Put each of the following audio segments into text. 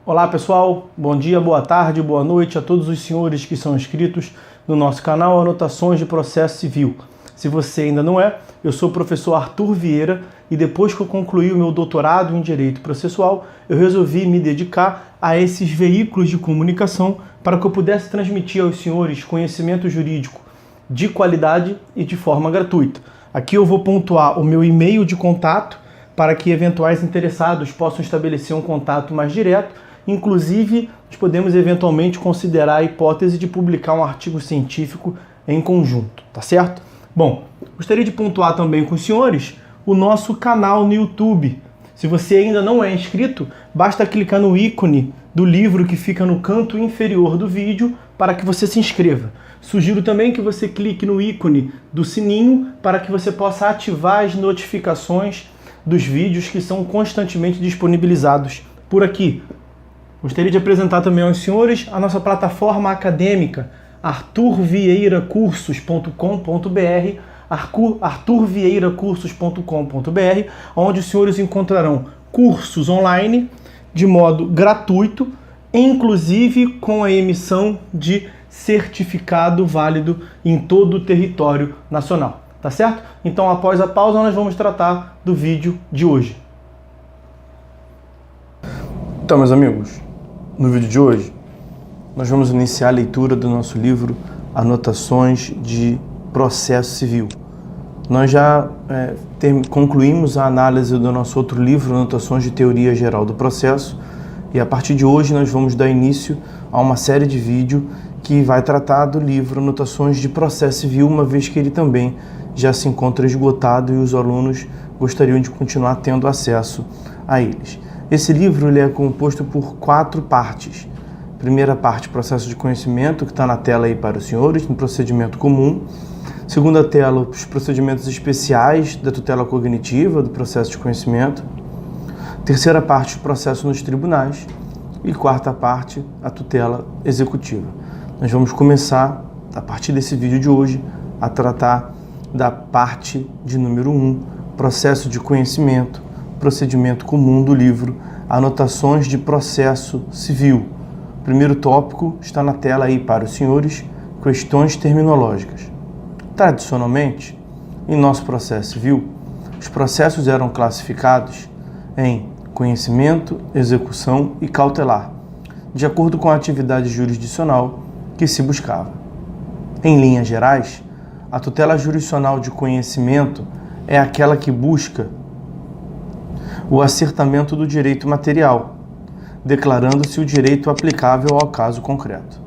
Olá pessoal, bom dia, boa tarde, boa noite a todos os senhores que são inscritos no nosso canal Anotações de Processo Civil. Se você ainda não é, eu sou o professor Arthur Vieira e depois que eu concluí o meu doutorado em Direito Processual, eu resolvi me dedicar a esses veículos de comunicação para que eu pudesse transmitir aos senhores conhecimento jurídico de qualidade e de forma gratuita. Aqui eu vou pontuar o meu e-mail de contato para que eventuais interessados possam estabelecer um contato mais direto. Inclusive, nós podemos eventualmente considerar a hipótese de publicar um artigo científico em conjunto, tá certo? Bom, gostaria de pontuar também com os senhores o nosso canal no YouTube. Se você ainda não é inscrito, basta clicar no ícone do livro que fica no canto inferior do vídeo para que você se inscreva. Sugiro também que você clique no ícone do sininho para que você possa ativar as notificações dos vídeos que são constantemente disponibilizados por aqui. Gostaria de apresentar também aos senhores a nossa plataforma acadêmica arturvieiracursos.com.br, arturvieiracursos.com.br, onde os senhores encontrarão cursos online de modo gratuito, inclusive com a emissão de certificado válido em todo o território nacional, tá certo? Então, após a pausa, nós vamos tratar do vídeo de hoje. Então, meus amigos, no vídeo de hoje, nós vamos iniciar a leitura do nosso livro Anotações de Processo Civil. Nós já concluímos a análise do nosso outro livro, Anotações de Teoria Geral do Processo, e a partir de hoje nós vamos dar início a uma série de vídeos que vai tratar do livro Anotações de Processo Civil, uma vez que ele também já se encontra esgotado e os alunos gostariam de continuar tendo acesso a eles. Esse livro ele é composto por 4 partes. Primeira parte, processo de conhecimento, que está na tela aí para os senhores, no procedimento comum. Segunda tela, os procedimentos especiais da tutela cognitiva, do processo de conhecimento. Terceira parte, o processo nos tribunais. E quarta parte, a tutela executiva. Nós vamos começar, a partir desse vídeo de hoje, a tratar da parte de número 1, processo de conhecimento, procedimento comum do livro Anotações de Processo Civil. O primeiro tópico está na tela aí para os senhores, questões terminológicas. Tradicionalmente, em nosso processo civil, os processos eram classificados em conhecimento, execução e cautelar, de acordo com a atividade jurisdicional que se buscava. Em linhas gerais, a tutela jurisdicional de conhecimento é aquela que busca o acertamento do direito material, declarando-se o direito aplicável ao caso concreto.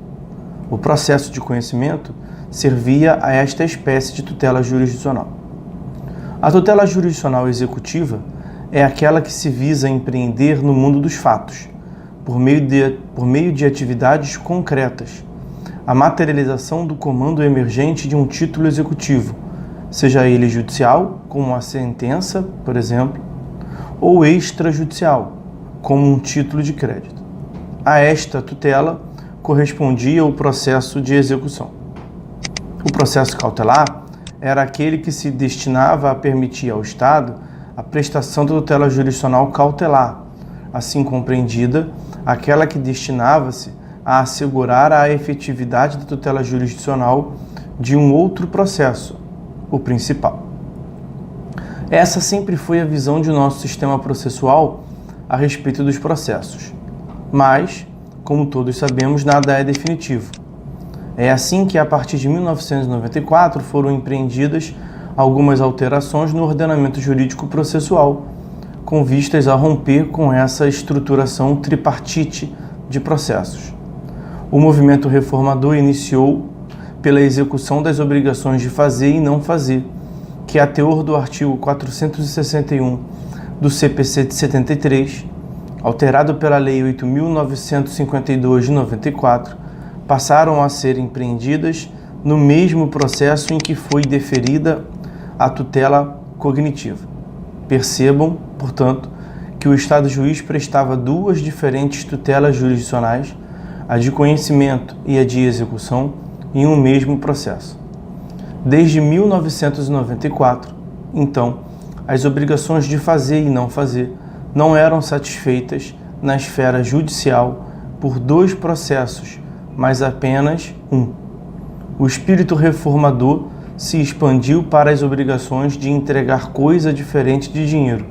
O processo de conhecimento servia a esta espécie de tutela jurisdicional. A tutela jurisdicional executiva é aquela que se visa empreender no mundo dos fatos, por meio de atividades concretas, a materialização do comando emergente de um título executivo, seja ele judicial, como a sentença, por exemplo, ou extrajudicial, como um título de crédito. A esta tutela correspondia o processo de execução. O processo cautelar era aquele que se destinava a permitir ao Estado a prestação da tutela jurisdicional cautelar, assim compreendida aquela que destinava-se a assegurar a efetividade da tutela jurisdicional de um outro processo, o principal. Essa sempre foi a visão de nosso sistema processual a respeito dos processos. Mas, como todos sabemos, nada é definitivo. É assim que, a partir de 1994, foram empreendidas algumas alterações no ordenamento jurídico processual, com vistas a romper com essa estruturação tripartite de processos. O movimento reformador iniciou pela execução das obrigações de fazer e não fazer, que é a teor do artigo 461 do CPC de 73, alterado pela Lei 8.952 de 94, passaram a ser empreendidas no mesmo processo em que foi deferida a tutela cognitiva. Percebam, portanto, que o Estado juiz prestava 2 diferentes tutelas jurisdicionais, a de conhecimento e a de execução, em um mesmo processo. Desde 1994, então, as obrigações de fazer e não fazer não eram satisfeitas na esfera judicial por 2 processos, mas apenas um. O espírito reformador se expandiu para as obrigações de entregar coisa diferente de dinheiro.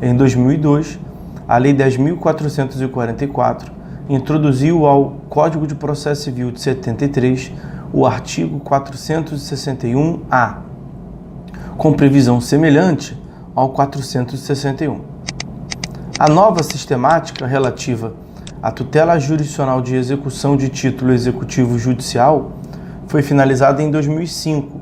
Em 2002, a Lei 10.444 introduziu ao Código de Processo Civil de 73 o artigo 461-A, com previsão semelhante ao 461. A nova sistemática relativa à tutela jurisdicional de execução de título executivo judicial foi finalizada em 2005,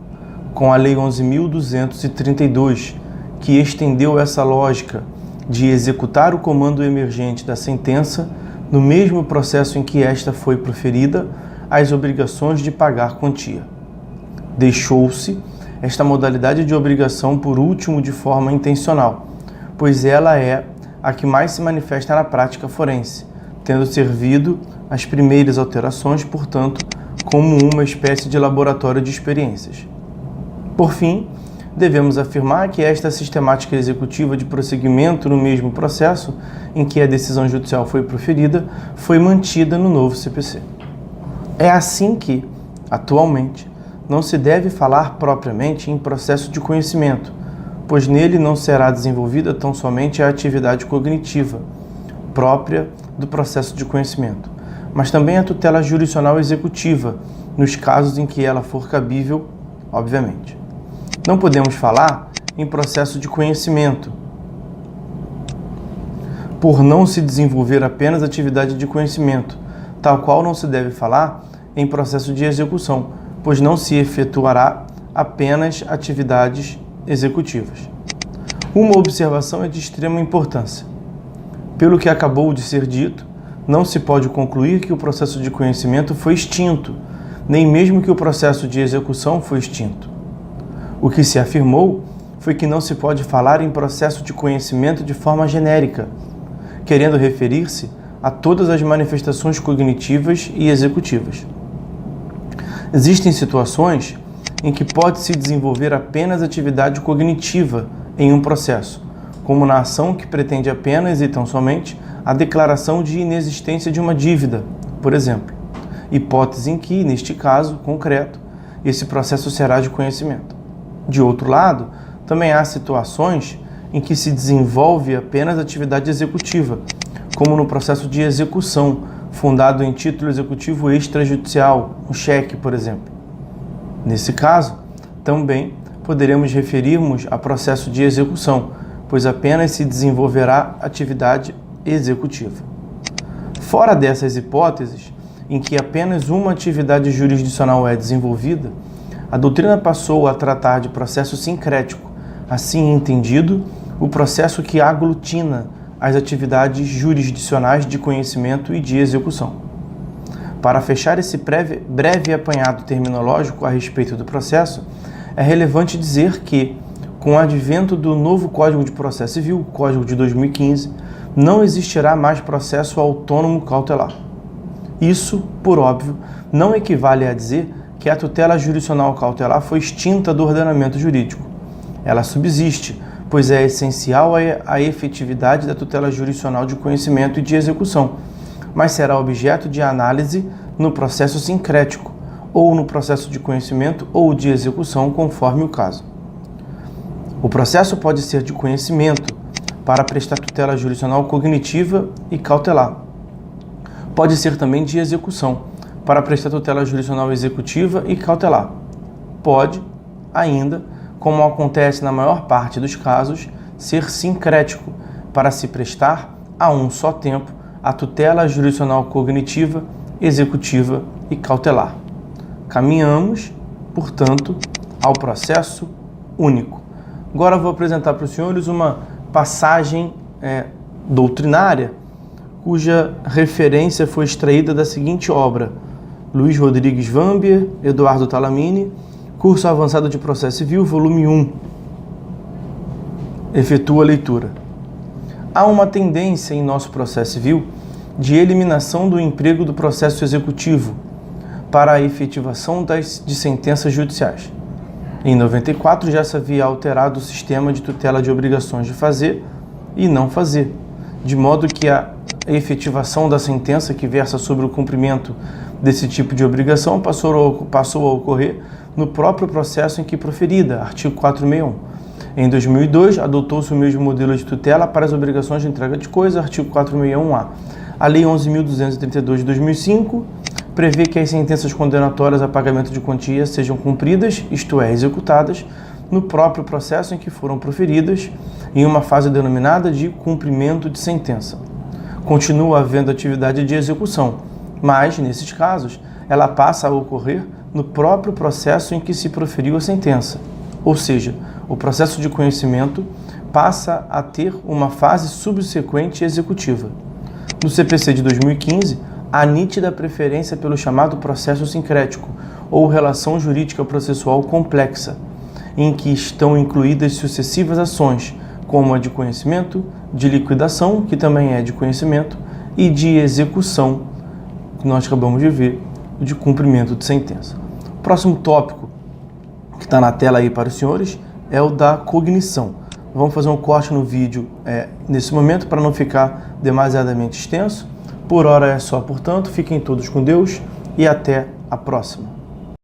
com a Lei 11.232, que estendeu essa lógica de executar o comando emergente da sentença no mesmo processo em que esta foi proferida, às obrigações de pagar quantia. Deixou-se esta modalidade de obrigação por último de forma intencional, pois ela é a que mais se manifesta na prática forense, tendo servido as primeiras alterações, portanto, como uma espécie de laboratório de experiências. Por fim, devemos afirmar que esta sistemática executiva de prosseguimento no mesmo processo em que a decisão judicial foi proferida foi mantida no novo CPC. É assim que, atualmente, não se deve falar propriamente em processo de conhecimento, pois nele não será desenvolvida tão somente a atividade cognitiva própria do processo de conhecimento, mas também a tutela jurisdicional executiva, nos casos em que ela for cabível, obviamente. Não podemos falar em processo de conhecimento, por não se desenvolver apenas atividade de conhecimento, tal qual não se deve falar em processo de execução, pois não se efetuará apenas atividades executivas. Uma observação é de extrema importância. Pelo que acabou de ser dito, não se pode concluir que o processo de conhecimento foi extinto, nem mesmo que o processo de execução foi extinto. O que se afirmou foi que não se pode falar em processo de conhecimento de forma genérica, querendo referir-se a todas as manifestações cognitivas e executivas. Existem situações em que pode-se desenvolver apenas atividade cognitiva em um processo, como na ação que pretende apenas e tão somente a declaração de inexistência de uma dívida, por exemplo, hipótese em que, neste caso concreto, esse processo será de conhecimento. De outro lado, também há situações em que se desenvolve apenas atividade executiva, como no processo de execução, fundado em título executivo extrajudicial, um cheque, por exemplo. Nesse caso, também poderemos referirmos a processo de execução, pois apenas se desenvolverá atividade executiva. Fora dessas hipóteses, em que apenas uma atividade jurisdicional é desenvolvida, a doutrina passou a tratar de processo sincrético, assim entendido, o processo que aglutina as atividades jurisdicionais de conhecimento e de execução. Para fechar esse breve apanhado terminológico a respeito do processo, é relevante dizer que, com o advento do novo Código de Processo Civil, Código de 2015, não existirá mais processo autônomo cautelar. Isso, por óbvio, não equivale a dizer que a tutela jurisdicional cautelar foi extinta do ordenamento jurídico. Ela subsiste, pois é essencial à efetividade da tutela jurisdicional de conhecimento e de execução, mas será objeto de análise no processo sincrético, ou no processo de conhecimento ou de execução, conforme o caso. O processo pode ser de conhecimento para prestar tutela jurisdicional cognitiva e cautelar. Pode ser também de execução, para prestar tutela jurisdicional executiva e cautelar. Pode, ainda, como acontece na maior parte dos casos, ser sincrético, para se prestar a um só tempo a tutela jurisdicional cognitiva, executiva e cautelar. Caminhamos, portanto, ao processo único. Agora vou apresentar para os senhores uma passagem doutrinária, cuja referência foi extraída da seguinte obra: Luiz Rodrigues Vambier, Eduardo Talamini, Curso Avançado de Processo Civil, volume 1. Efetua a leitura. Há uma tendência em nosso processo civil de eliminação do emprego do processo executivo para a efetivação de sentenças judiciais. Em 94 já se havia alterado o sistema de tutela de obrigações de fazer e não fazer, de modo que a a efetivação da sentença que versa sobre o cumprimento desse tipo de obrigação passou a ocorrer no próprio processo em que proferida, artigo 461. Em 2002, adotou-se o mesmo modelo de tutela para as obrigações de entrega de coisas, artigo 461-A. A Lei 11.232 de 2005 prevê que as sentenças condenatórias a pagamento de quantia sejam cumpridas, isto é, executadas, no próprio processo em que foram proferidas, em uma fase denominada de cumprimento de sentença. Continua havendo atividade de execução, mas, nesses casos, ela passa a ocorrer no próprio processo em que se proferiu a sentença, ou seja, o processo de conhecimento passa a ter uma fase subsequente executiva. No CPC de 2015, há nítida preferência pelo chamado processo sincrético, ou relação jurídica processual complexa, em que estão incluídas sucessivas ações, como a de conhecimento, de liquidação, que também é de conhecimento, e de execução, que nós acabamos de ver, de cumprimento de sentença. O próximo tópico que está na tela aí para os senhores é o da cognição. Vamos fazer um corte no vídeo nesse momento para não ficar demasiadamente extenso. Por hora é só, portanto, fiquem todos com Deus e até a próxima.